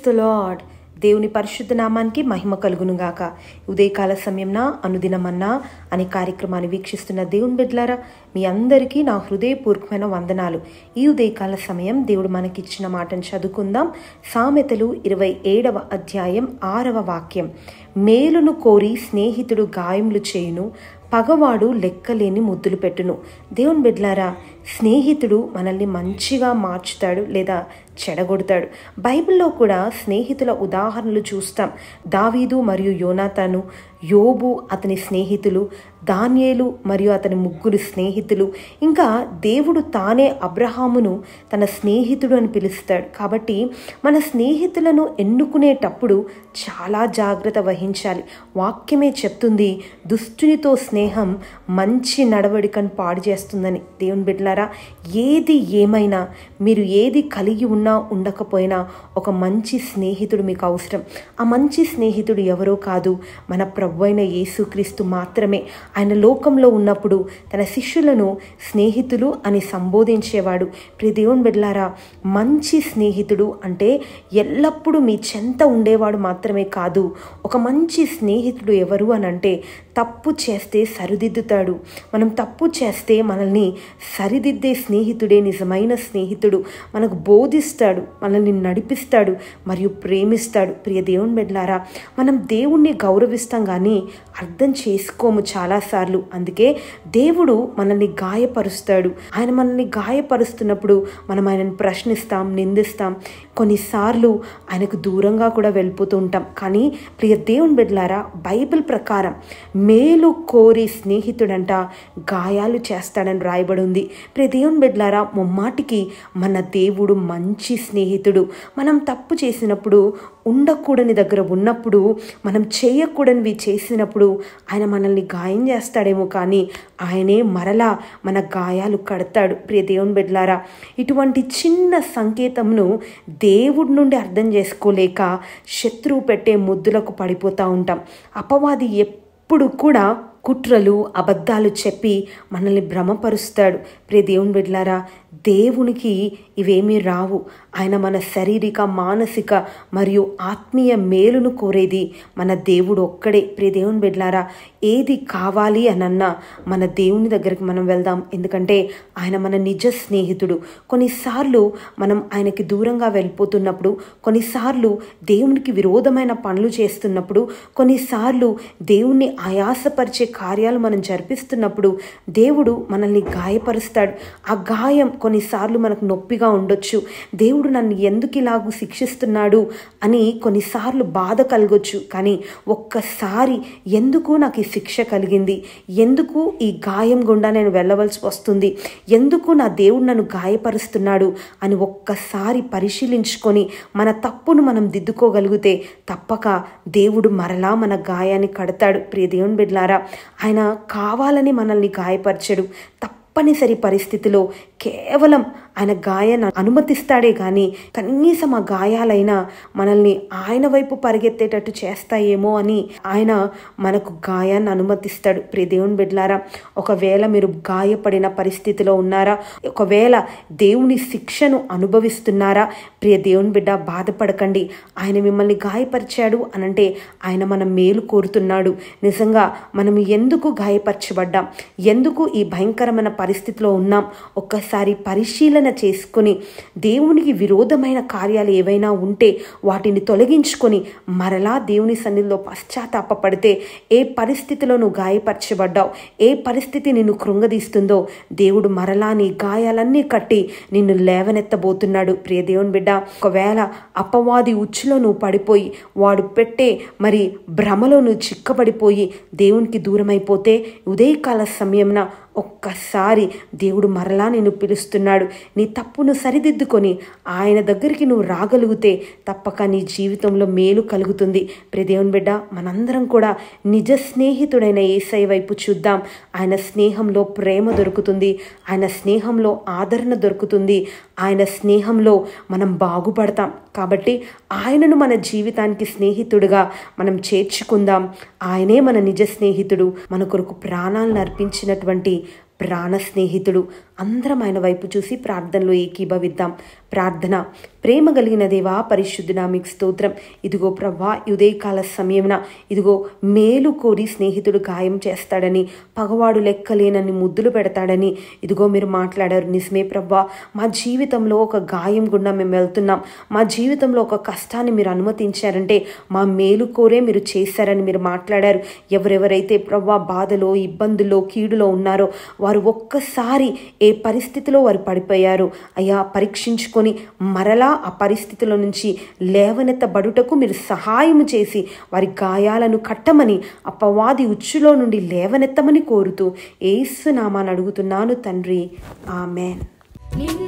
The lord. దేవుని పరిశుద్ధ నామానికి మహిమ కలుగునుగాక. ఉదయకాల సమయంన అనుదినమన్నా అనే కార్యక్రమాన్ని వీక్షిస్తున్న దేవుని బిడ్డలారా, మీ అందరికీ నా హృదయపూర్వకమైన వందనాలు. ఈ ఉదయకాల సమయం దేవుడు మనకిచ్చిన మాటను చదువుకుందాం. సామెతలు 27వ అధ్యాయం 6వ వాక్యం. మేలును కోరి స్నేహితుడు గాయములు చేయును, పగవాడు లెక్కలేని ముద్దులు పెట్టును. దేవుని బిడ్డలారా, స్నేహితుడు మనల్ని మంచిగా మార్చుతాడు లేదా చెడగొడతాడు. బైబిల్లో కూడా స్నేహితుల ఉదాహరణలు చూస్తాం. దావీదు మరియు యోనాతాను, యోబు అతని స్నేహితులు, దానియేలు మరియు అతని ముగ్గురు స్నేహితులు, ఇంకా దేవుడు తానే అబ్రహామును తన స్నేహితుడు అని పిలుస్తాడు. కాబట్టి మన స్నేహితులను ఎన్నుకునేటప్పుడు చాలా జాగ్రత్త వహించాలి. వాక్యమే చెప్తుంది, దుష్టునితో స్నేహం మంచి నడవడికను పాడు చేస్తుందని. దేవుని బిడ్డలారా, ఏది ఏమైనా, మీరు ఏది కలిగి ఉన్నా ఉండకపోయినా ఒక మంచి స్నేహితుడు మీకు అవసరం. ఆ మంచి స్నేహితుడు ఎవరో కాదు, మన ప్రభువైన యేసుక్రీస్తు మాత్రమే. ఆయన లోకంలో ఉన్నప్పుడు తన శిష్యులను స్నేహితులు అని సంబోధించేవాడు. ప్రియ దేవుని బిడ్డలారా, మంచి స్నేహితుడు అంటే ఎల్లప్పుడూ మీ చెంత ఉండేవాడు మాత్రమే కాదు. ఒక మంచి స్నేహితుడు ఎవరు అని అంటే, తప్పు చేస్తే సరిదిద్దుతాడు. మనం తప్పు చేస్తే మనల్ని సరిదిద్దే స్నేహితుడే నిజమైన స్నేహితుడు. మనకు బోధిస్తాడు, మనల్ని నడిపిస్తాడు మరియు ప్రేమిస్తాడు. ప్రియ దేవుని బిడ్డలారా, మనం దేవుణ్ణి గౌరవిస్తాం కానీ అర్థం చేసుకోము చాలాసార్లు. అందుకే దేవుడు మనల్ని గాయపరుస్తాడు. ఆయన మనల్ని గాయపరుస్తున్నప్పుడు మనం ఆయనను ప్రశ్నిస్తాం, నిందిస్తాం, కొన్నిసార్లు ఆయనకు దూరంగా కూడా వెళ్ళిపోతూ ఉంటాం. కానీ ప్రియ దేవుని బిడ్డలారా, బైబిల్ ప్రకారం మేలు కోరి స్నేహితుడంట గాయాలు చేస్తాడని రాయబడి ఉంది. ప్రియ దేవుని బిడ్డలారా, ముమ్మాటికి మన దేవుడు మంచి స్నేహితుడు. మనం తప్పు చేసినప్పుడు, ఉండకూడని దగ్గర ఉన్నప్పుడు, మనం చేయకూడనివి చేసినప్పుడు ఆయన మనల్ని గాయం చేస్తాడేమో కానీ ఆయనే మరలా మన గాయాలు కడతాడు. ప్రియ దేవుని బిడ్డలారా, ఇటువంటి చిన్న సంకేతంను దేవుడి నుండి అర్థం చేసుకోలేక శత్రువు పెట్టే ముద్దులకు పడిపోతూ ఉంటాం. అపవాది ఎప్పుడు కూడా కుట్రలు, అబద్ధాలు చెప్పి మనల్ని భ్రమపరుస్తాడు. ప్రియ దేవుని బిడ్డలారా, దేవునికి ఇవేమీ రావు. ఆయన మన శారీరక, మానసిక మరియు ఆత్మీయ మేలును కోరేది మన దేవుడు ఒక్కడే. ప్రియ దేవుని బిడ్డలారా, ఏది కావాలి అనన్నా మన దేవుని దగ్గరికి మనం వెళ్దాం. ఎందుకంటే ఆయన మన నిజ స్నేహితుడు. కొన్నిసార్లు మనం ఆయనకి దూరంగా వెళ్ళిపోతున్నప్పుడు, కొన్నిసార్లు దేవునికి విరోధమైన పనులు చేస్తున్నప్పుడు, కొన్నిసార్లు దేవుణ్ణి ఆయాసపరిచే కార్యాలు మనం జరిపిస్తున్నప్పుడు దేవుడు మనల్ని గాయపరుస్తాడు. ఆ గాయం కొన్నిసార్లు మనకు నొప్పిగా ఉండొచ్చు. దేవుడు నన్ను ఎందుకు ఇలాగూ శిక్షిస్తున్నాడు అని కొన్నిసార్లు బాధ కలగొచ్చు. కానీ ఒక్కసారి ఎందుకు నాకు ఈ శిక్ష కలిగింది, ఎందుకు ఈ గాయం గుండా నేను వెళ్ళవలసి వస్తుంది, ఎందుకు నా దేవుడు నన్ను గాయపరుస్తున్నాడు అని ఒక్కసారి పరిశీలించుకొని మన తప్పును మనం దిద్దుకోగలిగితే తప్పక దేవుడు మరలా మన గాయాన్ని కడతాడు. ప్రియ దేవుని బిడ్డలారా, ఆయన కావాలని మనల్ని గాయపరచడు. తప్పనిసరి పరిస్థితిలో కేవలం ఆయన గాయాన్ని అనుమతిస్తాడే కానీ కనీసం ఆ గాయాలైనా మనల్ని ఆయన వైపు పరిగెత్తేటట్టు చేస్తాయేమో అని ఆయన మనకు గాయాన్ని అనుమతిస్తాడు. ప్రియ దేవుని బిడ్డలారా, ఒకవేళ మీరు గాయపడిన పరిస్థితిలో ఉన్నారా, ఒకవేళ దేవుని శిక్షను అనుభవిస్తున్నారా, ప్రియ దేవుని బిడ్డ, బాధపడకండి. ఆయన మిమ్మల్ని గాయపరిచాడు అనంటే ఆయన మన మేలు కోరుతున్నాడు. నిజంగా మనం ఎందుకు గాయపరచబడ్డాం, ఎందుకు ఈ భయంకరమైన పరిస్థితిలో ఉన్నాం, ఒక్కసారి పరిశీలన చేసుకొని దేవునికి విరోధమైన కార్యాలు ఏవైనా ఉంటే వాటిని తొలగించుకొని మరలా దేవుని సన్నిధిలో పశ్చాత్తాపపడితే, ఏ పరిస్థితిలో నువ్వు గాయపరచబడ్డావు, ఏ పరిస్థితి నిన్ను కృంగదీస్తుందో దేవుడు మరలా నీ గాయాలన్నీ కట్టి నిన్ను లేవనెత్తబోతున్నాడు. ప్రియ దేవుని బిడ్డ, ఒకవేళ అపవాది ఉచ్చులో నువ్వు పడిపోయి, వాడు పెట్టే భ్రమలో నువ్వు చిక్కబడిపోయి దేవునికి దూరమైపోతే ఉదయకాల సమయంన ఒక్కసారి దేవుడు మరలా నిన్ను పిలుస్తున్నాడు. నీ తప్పును సరిదిద్దుకొని ఆయన దగ్గరికి నువ్వు రాగలిగితే తప్పక నీ జీవితంలో మేలు కలుగుతుంది. ప్రియ దేవుని బిడ్డ, మనందరం కూడా నిజ స్నేహితుడైన యేసయ్య వైపు చూద్దాం. ఆయన స్నేహంలో ప్రేమ దొరుకుతుంది, ఆయన స్నేహంలో ఆదరణ దొరుకుతుంది, ఆయన స్నేహంలో మనం బాగుపడతాం. కాబట్టి ఆయనను మన జీవితానికి స్నేహితుడిగా మనం చేర్చుకుందాం. ఆయనే మన నిజ స్నేహితుడు, మన కొరకు ప్రాణాలను అర్పించినటువంటి ప్రాణ స్నేహితుడు. అందరం ఆయన వైపు చూసి ప్రార్థనలో ఏకీభవిద్దాం. ప్రార్థన. ప్రేమ కలిగిన దేవా, పరిశుద్ధుడా, మీకు స్తోత్రం. ఇదిగో ప్రభా, ఉదయకాల సమయమున ఇదిగో మేలు కోరి స్నేహితుడు గాయం చేస్తాడని, పగవాడు లెక్కలేనన్ని ముద్దులు పెడతాడని ఇదిగో మీరు మాట్లాడారు. నిజమే ప్రభా, మా జీవితంలో ఒక గాయం గుండా మేము వెళ్తున్నాం. మా జీవితంలో ఒక కష్టాన్ని మీరు అనుమతించారంటే మా మేలు కోరే మీరు చేశారని మీరు మాట్లాడారు. ఎవరెవరైతే ప్రభా బాధలో, ఇబ్బందుల్లో, కీడులో ఉన్నారో వారు ఒక్కసారి ఏ పరిస్థితిలో వారు పడిపోయారు అయ్యా, పరీక్షించుకొని మరలా ఆ పరిస్థితుల నుంచి లేవనెత్తబడుటకు మీరు సహాయం చేసి వారి గాయాలను కట్టమని, అపవాది ఉచ్చులో నుండి లేవనెత్తమని కోరుతూ యేసు నామాన్ని అడుగుతున్నాను తండ్రి. ఆమెన్.